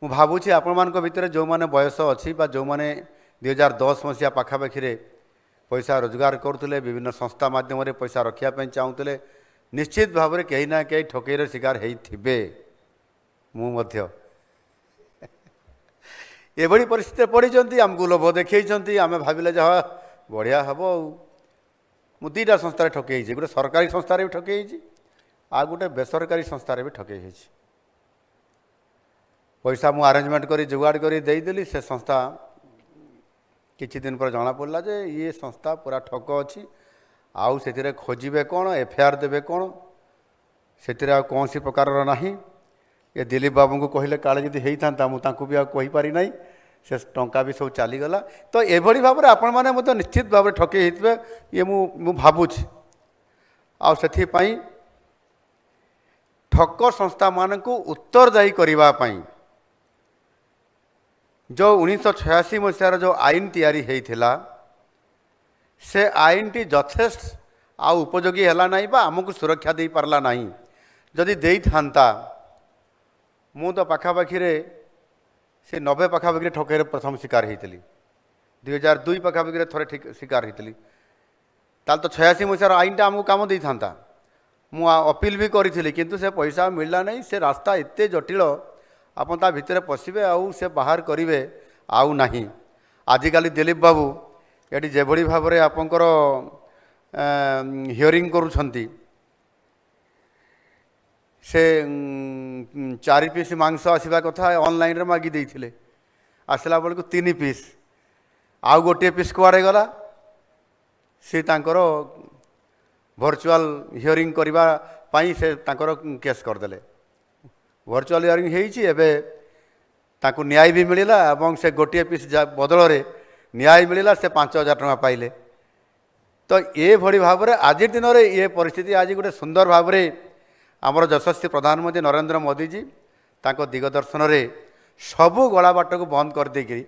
ମୁଁ ଭାବୁଛି ଆପଣମାନଙ୍କ ଭିତରେ ଯେଉଁମାନେ ବୟସ ଅଛି ବା ଯେଉଁମାନେ 2010 ମସିହା ପାଖାପାଖିରେ ପଇସା ରୋଜଗାର କରୁଥିଲେ, ବିଭିନ୍ନ ସଂସ୍ଥା ମାଧ୍ୟମରେ ପଇସା ରଖିବା ପାଇଁ ଚାହୁଁଥିଲେ, ନିଶ୍ଚିତ ଭାବରେ କେହି ନା କେହି ଠକେଇର ଶିକାର ହେଇଥିବେ। ମୁଁ ମଧ୍ୟ ଏଭଳି ପରିସ୍ଥିତିରେ ପଡ଼ିଛନ୍ତି, ଆମକୁ ଲୋଭ ଦେଖେଇଛନ୍ତି, ଆମେ ଭାବିଲେ ଯାହା ବଢ଼ିଆ ହେବ। ଆଉ ମୁଁ ଦୁଇଟା ସଂସ୍ଥାରେ ଠକେଇ ହେଇଛି, ଗୋଟେ ସରକାରୀ ସଂସ୍ଥାରେ ବି ଠକେଇ ହେଇଛି, ଆଉ ଗୋଟେ ବେସରକାରୀ ସଂସ୍ଥାରେ ବି ଠକେଇ ହେଇଛି। ପଇସା ମୁଁ ଆରେଞ୍ଜମେଣ୍ଟ କରି ଯୋଗାଡ଼ କରି ଦେଇଦେଲି, ସେ ସଂସ୍ଥା କିଛି ଦିନ ପରେ ଜଣାପଡ଼ିଲା ଯେ ଇଏ ସଂସ୍ଥା ପୁରା ଠକ ଅଛି, ଆଉ ସେଥିରେ ଖୋଜିବେ କ'ଣ, ଏଫଆଇଆର ଦେବେ କ'ଣ, ସେଥିରେ ଆଉ କୌଣସି ପ୍ରକାରର ନାହିଁ। ଏ ଦିଲ୍ଲୀପ ବାବୁଙ୍କୁ କହିଲେ କାଳେ ଯଦି ହେଇଥାନ୍ତା, ମୁଁ ତାଙ୍କୁ ବି ଆଉ କହିପାରି ନାହିଁ, ସେ ଟଙ୍କା ବି ସବୁ ଚାଲିଗଲା। ତ ଏଭଳି ଭାବରେ ଆପଣମାନେ ମଧ୍ୟ ନିଶ୍ଚିତ ଭାବରେ ଠକେଇ ହେଇଥିବେ, ଇଏ ମୁଁ ଭାବୁଛି। ଆଉ ସେଥିପାଇଁ ଠକ ସଂସ୍ଥାମାନଙ୍କୁ ଉତ୍ତରଦାୟୀ କରିବା ପାଇଁ ଯେଉଁ 1986 ମସିହାର ଯେଉଁ ଆଇନ ତିଆରି ହେଇଥିଲା, ସେ ଆଇନଟି ଯଥେଷ୍ଟ ଆଉ ଉପଯୋଗୀ ହେଲା ନାହିଁ ବା ଆମକୁ ସୁରକ୍ଷା ଦେଇପାରିଲା ନାହିଁ। ଯଦି ଦେଇଥାନ୍ତା, ମୁଁ ତ ପାଖାପାଖିରେ ସେ 90 ପାଖାପାଖିରେ ଠକେଇରେ ପ୍ରଥମ ଶିକାର ହେଇଥିଲି, 2002 ପାଖାପାଖିରେ ଥରେ ଶିକାର ହେଇଥିଲି। ତାହେଲେ ତ 86 ମସିହାର ଆଇନଟା ଆମକୁ କାମ ଦେଇଥାନ୍ତା। ମୁଁ ଅପିଲ ବି କରିଥିଲି, କିନ୍ତୁ ସେ ପଇସା ମିଳିଲା ନାହିଁ। ସେ ରାସ୍ତା ଏତେ ଜଟିଳ, ଆପଣ ତା ଭିତରେ ପଶିବେ ଆଉ ସେ ବାହାର କରିବେ ଆଉ ନାହିଁ। ଆଜିକାଲି ଦିଲ୍ଲୀପ ବାବୁ ଏଠି ଯେଭଳି ଭାବରେ ଆପଣଙ୍କର ହିୟରିଂ କରୁଛନ୍ତି, ସେ 4 ପିସ୍ ମାଂସ ଆସିବା କଥା ଅନଲାଇନ୍ରେ ମାଗି ଦେଇଥିଲେ, ଆସିଲା ବେଳକୁ 3 ପିସ୍, ଆଉ ଗୋଟିଏ ପିସ୍ କୁଆଡ଼େ ଗଲା, ସେ ତାଙ୍କର ଭର୍ଚୁଆଲ ହିୟରିଂ କରିବା ପାଇଁ ସେ ତାଙ୍କର କେସ୍ କରିଦେଲେ। ଭର୍ଚୁଆଲ ହିୟରିଂ ହେଇଛି, ଏବେ ତାଙ୍କୁ ନ୍ୟାୟ ବି ମିଳିଲା ଏବଂ ସେ ଗୋଟିଏ ପିସ୍ ବଦଳରେ ନ୍ୟାୟ ମିଳିଲା, ସେ 5,000 ଟଙ୍କା ପାଇଲେ। ତ ଏଭଳି ଭାବରେ ଆଜି ଦିନରେ ଏ ପରିସ୍ଥିତି ଆଜି ଗୋଟେ ସୁନ୍ଦର ଭାବରେ ଆମର ଯଶସ୍ୱୀ ପ୍ରଧାନମନ୍ତ୍ରୀ ନରେନ୍ଦ୍ର ମୋଦିଜୀ ତାଙ୍କ ଦିଗଦର୍ଶନରେ ସବୁ ଗଳା ବାଟକୁ ବନ୍ଦ କରିଦେଇକରି